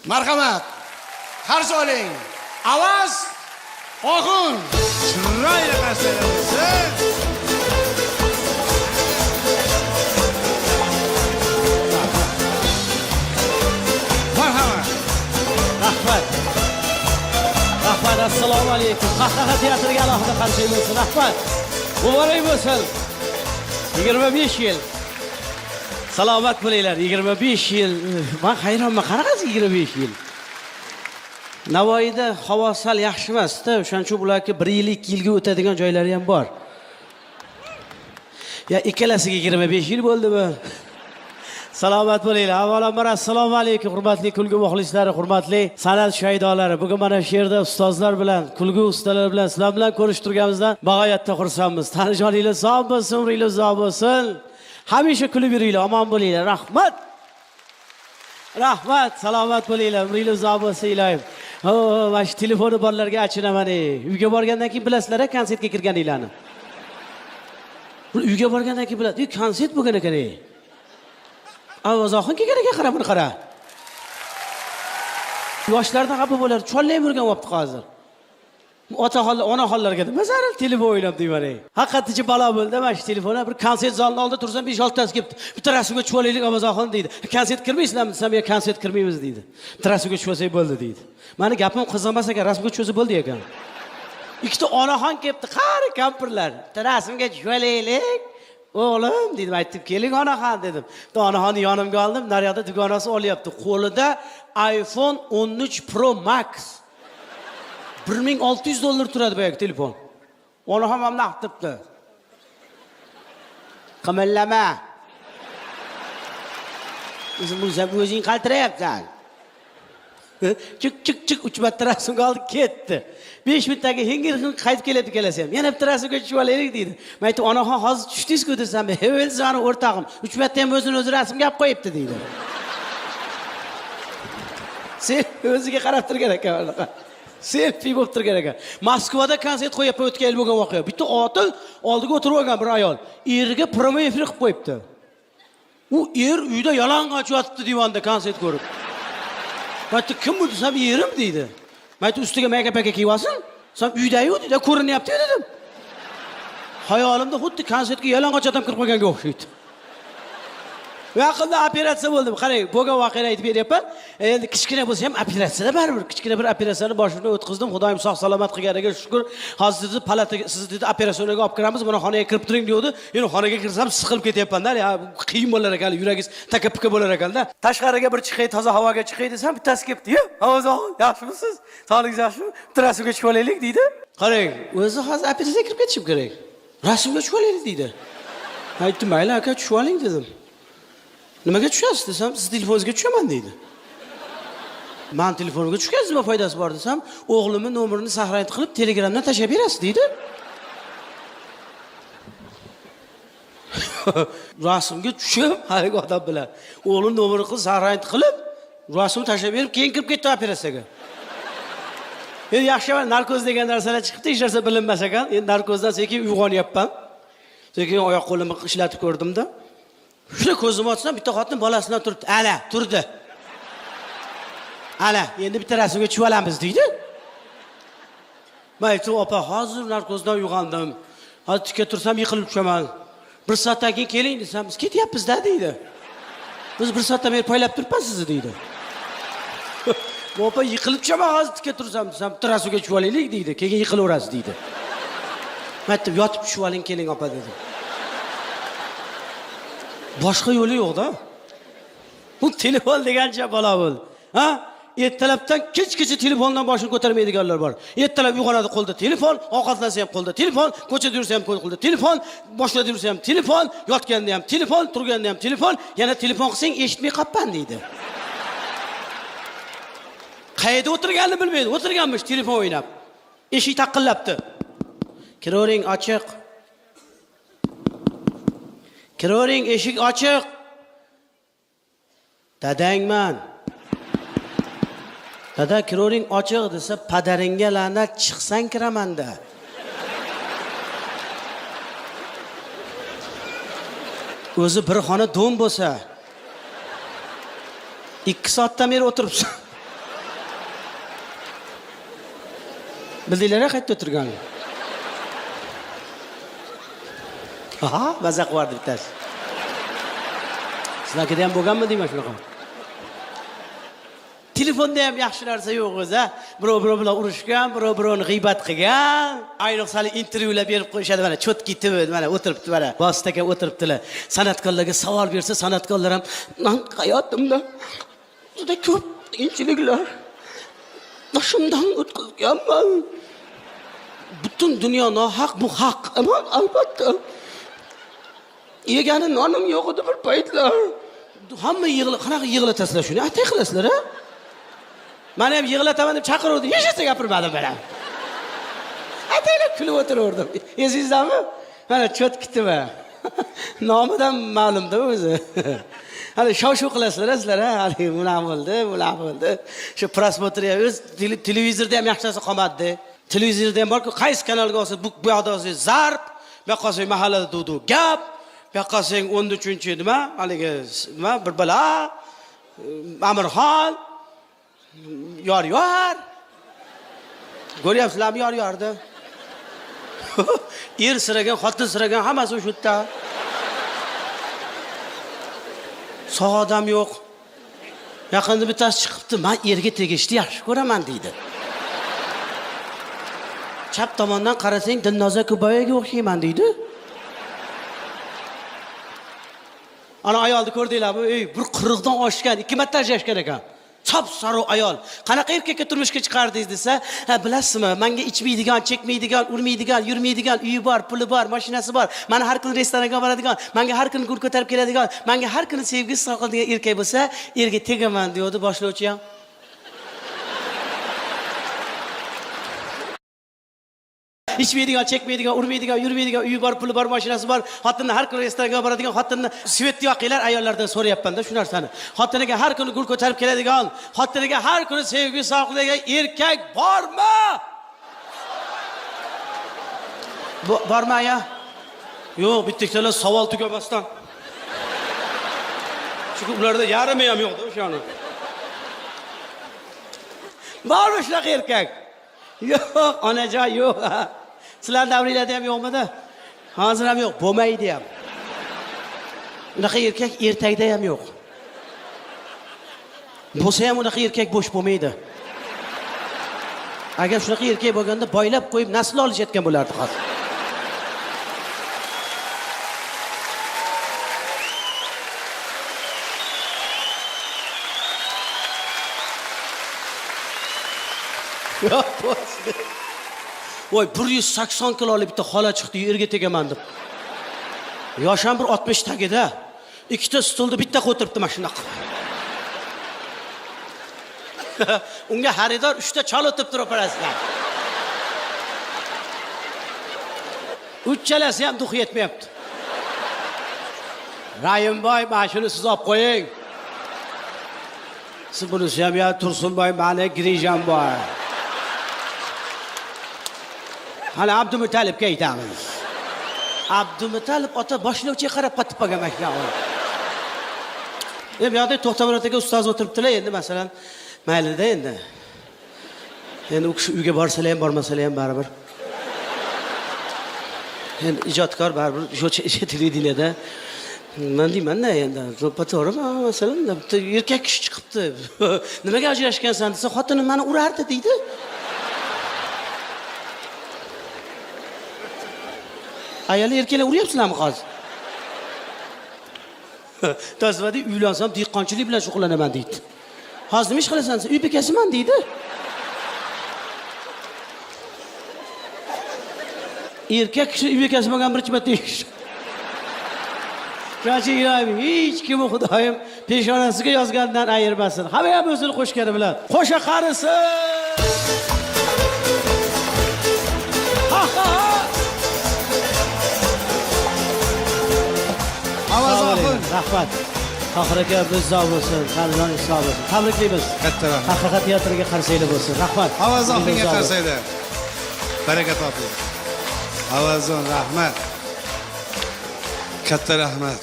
Marhamat. Qarz oling. Avaz Oxun. Chiroyli qarsangiz. Marhamat. Rahmat. Rahmat, assalomu alaykum. Qahqaha teatriga alohida qarshi bo'lsin. Rahmat. Muborak bo'lsin. 25 yil. Salomat bo'linglar. 25 yil. Men hayronman. Qarangsiz 25 yil. Navoiyda havo sal yaxshi emas-da, o'shaning uchun ularga 1 yil 2 yilga o'tadigan joylari ham bor. Ya ikkalasiga 25 yil bo'ldimi? Salomat bo'linglar. Avvalambor assalomu alaykum, hurmatli kulgu muxlislari, hurmatli san'at shaydolari. Bugun mana shu yerda ustozlar bilan, kulgu ustalari bilan sizlar bilan ko'rishib turganimizdan bag'oyatda xursandmiz. Tanijoningiz sog' bo'lsin, umringiz uzoq bo'lsin. Hamisha kulib yuringlar, omon bo'linglar. Rahmat. Rahmat, salomat bo'linglar, umringiz uzoq bo'lsin ilohim. Mana shu telefoni borlarga achinaman. Uyga borgandan keyin bilasizlar, konsertga kirganinglarni. Uyga borgandan keyin biladi, konsert bo'lgan ekan. Ovozoxon kelganiga qara, buni qara. Yoshlardan xafa bo'lar, chollay yurgan vaqt hozir. Otaxonlar, onaxonlarga nima zarar telefon o'ylab deyman. Haqiqatda balo bo'ldi. Mana shu telefonni bir konsert zalining oldida tursam 5-6 tasi kelibdi. Bitta rasmga tushib olaylik Ovozoxon deydi. Konsert kirmaysizlarmi desam, "Yo'q, konsert kirmaymiz" deydi. Bitta rasmga tushib olsak bo'ldi deydi. Meni gapim qiziqmas ekan, rasmga tushsa bo'ldi ekan. Ikkita onaxon kelibdi, qari kampirlar. Bitta rasmga tushib olaylik. O'g'lim dedim, aytib keling onaxon dedim. Onaxonni yonimga oldim, naryoqda dugonasi olyapti. Qo'lida iPhone 13 Pro Max. $1600 turadi bu telefon. Onaxon ham naqtibdi. Qimillama. O'zing qaltirayapsan. Çık uch marta rasmga oldi, ketdi. 5 minutdagi hingir-hing qaytib keladi kelasam. Yana bitta rasmga tushib olaylik deydi. Men aytdim, onaxon hozir tushdingiz-ku desam, "O'zini o'rtog'im, 3 marta ham o'zini rasmga olib qo'yibdi" deydi. Sen o'ziga qarab turgan ekan unaqa. Selfie bo'lib turgan ekan. Moskvada konsert qo'yib o'tgan yil bo'lgan voqea. Bitta otil oldiga o'tirib olgan bir ayol. Eriga promo efir qilib qo'yibdi. U er uyda yalang'och yotibdi divanda konsert ko'rib. Aytdi, "Kim bu?" desam, "Yerim" deydi. Men aytdim, "Ustiga mayka-paka kiyib olsin." Sen uyda-yu deydi, "Ko'rinyapti" dedim. Hayolimda xuddi konsertga yalang'och odam kirib qolganga o'xshaydi. Yaqinda operatsiya bo'ldi. Qarang, bo'lgan voqeani aytib beryapman. Endi kichkina bo'lsa ham operatsiyada baribir. Kichkina bir operatsiyani boshimdan o'tkazdim. Xudoyim sog' salomat qilganiga shukr. Hozir sizni palataga, sizni dedi operatsiyaga olib kiramiz. Mana xonaga kirib turing deydi. Endi xonaga kirsam siqilib ketyapman-da. Ya qiyin bo'lar ekan, yuragingiz taka-puka bo'lar ekan-da. Tashqariga bir chiqay, toza havoga chiqay desam, bittasi kelibdi. "Yo, Ovozoxon, yaxshimisiz? Sog'ligingiz yaxshimi? Bitta rasmga tushib olaylik" deydi. Qarang, o'zi hozir operatsiyaga kirib ketishim kerak. Rasmga tushib olaylik deydi. Aytdim, "Mayli aka, tushib oling" dedim. Nimaga tushasiz desam, "Siz telefoningizga tushaman" deydi. "Men telefonimga tushgansiz, nima foydasi bor" desam, "O'g'limning nomerini saqlanib qilib Telegramdan tashlab berasiz" deydi. Rasmga tushib, haligi odam bilan o'g'lim nomerini qilib saqlanib qilib, rasmni tashlab berib, keyin kirib ketdi operatsiyaga. Endi yaxshi emas, narkoz degan narsalar chiqibdi, hech narsa bilinmas ekan. Endi narkozdan sekin uyg'onyapman. Sekin oyoq qo'limni ishlatib ko'rdim-da. Shuna ko'zimni ochsam, bitta xotin bolasidan turibdi. Ana, turdi. Ana, endi bitta rasmga tushib olamiz deydi. Men aytdim, "Opa, hozir narkozdan uyg'ondim. Hozir tikka tursam yiqilib tushaman. 1 soatdan keyin keling" desam, "Biz ketyapmiz-da" deydi. "Biz 1 soatdan beri poylab turibmiz sizni" deydi. "Opa, yiqilib tushaman hozir tikka tursam" desam, "Bitta rasmga tushib olaylik" deydi. "Keyin yiqilaverasiz" deydi. Men aytdim, "Yotib tushib oling, keling opa" dedim. Boshqa yo'li yo'q-da. Bu telefon degancha balo bo'ldi. Ha? Ertalabdan kechgacha telefondan boshini ko'tarmaydiganlar bor. Ertalab uyg'onadi, qo'lda telefon, ovqatlansa ham qo'lda telefon, ko'chada yursa ham qo'lda telefon, boshida yursa ham telefon, yotganda ham telefon, turganda ham telefon, yana telefon qilsang eshitmay qolpan deydi. Qayerda o'tirganini bilmaydi. O'tirganmish telefon o'ynab. Eshik taqillabdi. "Kiravering, ochiq." "Kiravering, eshik ochiq." "Dadangman." "Dada, kiravering ochiq" desa, "Padaringga la'nat, chiqsang kiraman-da." O'zi bir xona do'm bo'lsa, 2 soatdan beri o'tiribsan. Bildinglar-a qayerda o'tirgan? Aha, maza qilardi bittasi. Sizlarga ham bo'lganmi deyman shunaqa. Telefonda ham yaxshi narsa yo'q o'zi. Birov bilan urushgan, birov-birovni g'iybat qilgan. Ayniqsa intervyular berib qo'yishadi mana cho'tki tibib mana o'tiribdi mana. Boshda o'tiribdilar. San'atkorlarga savol bersa, san'atkorlar ham men hayotimda juda ko'p qiyinchiliklar boshimdan o'tkazganman. Butun dunyo nohaq, bu haq. Ammo albatta yegani nonim yo'q edi bir paytlar. Hamma qanaqa yig'latasizlar shuni? Atay qilasizlar-a? Men ham yig'lataman deb chaqiruvdim. Hech narsa gapirmadim men ham. Ataylab kulib o'tiraverdim. Esingizdami? Mana cho'tkitimi. Nomidan ma'lumda o'zi. Hali shov-shuv qilasizlar sizlar, ha? Hali bunaqa bo'ldi. Shu prosmotr o'z televizorda ham yaxshi narsa qolmadi. Televizorda ham borku, qaysi kanalga olsa bu yoqda olsa zarb, bu yoqqa olsa mahallada dudu gap, bu yoqqa olsa 13-chi nima? Haligi nima? Bir bala Amirxon yor. Ko'ryapsizlarmi yordi? Er siragan, xotin siragan hammasi shu yerda. Sog' odam yo'q. Yaqinda bittasi chiqibdi, "Men erga tegishni yaxshi ko'raman" deydi. Chap tomondan qarasang, Dilnoza Kubayevaga o'xshayman deydi. Ana ayolni ko'rdinglarmi? Bir 40 dan oshgan, 2 marta ajrashgan ekan. Sap-saro ayol. Qanaqa erkakka turmushga chiqardingiz desa, "Ha, bilasizmi, menga ichmaydigan, chekmaydigan, urmaydigan, yurmaydigan, uyi bor, puli bor, mashinasi bor. Meni har kuni restoranga boradigan, menga har kuni gul ko'tarib keladigan, menga har kuni sevgi izhor qiladigan erkak bo'lsa, erga tegaman" deydi boshlovchi ham. İçmeydigan, çekmeydigan, urmaydigan, yurmaydigan, uyi bor, puli bor, mashinasi bor, xotinni har kuni restoranga boradigan, xotinni svet yoqinglar ayollardan so'rayapman-da shu narsani. Xotiniga har kuni gul ko'tarib keladigan, xotiniga har kuni sevgi saqlagan erkak bormi? Bormi aya? Yo'q, bittalar savol tugamasdan. Chunki ularda yarimi ham yo'q-da o'shani. Bormi shunaqa erkak? Yo'q, onajon yo'q. Sizlar davringlarda ham yo'qmidi? Hozir ham yo'q, bo'lmaydi ham. Unaqa erkak ertakda ham yo'q. Bo'lsa ham unaqa erkak bo'sh bo'lmaydi. Agar shunaqa erkak bo'lganda boylab qo'yib nasl olishayotgan bo'lardi hozir. Voy 180 kiloli bitta xola chiqdi, erga tegaman deb. Yosham bir 60 tagida. Ikkita stolda bitta o'tiribdi mana shunaqa. Unga xaridor 3 ta chol o'tib turib qarasizlar. Uchalasi ham duxi yetmayapti. Rayimboy, mana shuni siz olib qo'ying. Siz bunisi ham ya Tursunboy, mani Grijam bor. Hali Abdumuttalibga aytamiz. Abdumuttalib ota boshlovchiga qarab qotib qolgan ekan. Bu yoqda To'xtamurodga ustoz o'tiribdilar, endi masalan, mayli-da endi. Endi u kishi uyga borsalar ham, bormasalar ham baribir. Endi ijodkor baribir shu televideniyada men deyman-da endi, to'g'rimi? Masalan, erkak kishi chiqibdi. Nimaga ajrashgansan desa, xotinim meni urardi deydi. Ayol erkaklar uryapsizlarmi hozir? Tasvadi uylansam dehqonchilik bilan shug'ullanaman deydi. Hozir nima ish qilasan? Uy bekasiman deydi. Erkak kishi uy bekasi bo'lgan birinchi marta ish. Shuning ilohim hech kim Xudoyim peshonasiga yozgandan ayirmasin. Hamma ham o'zini qo'shgani bilan qo'sha qarisin. Rahmat. Tohir aka biz sog' bo'lsin, Qarzon sog' bo'lsin. Tabriklaymiz. Katta rahmat. Haqiqat teatriga qarsayli bo'lsin. Rahmat. Avazonga qarsayli. Baraka toping. Avazon rahmat. Katta rahmat.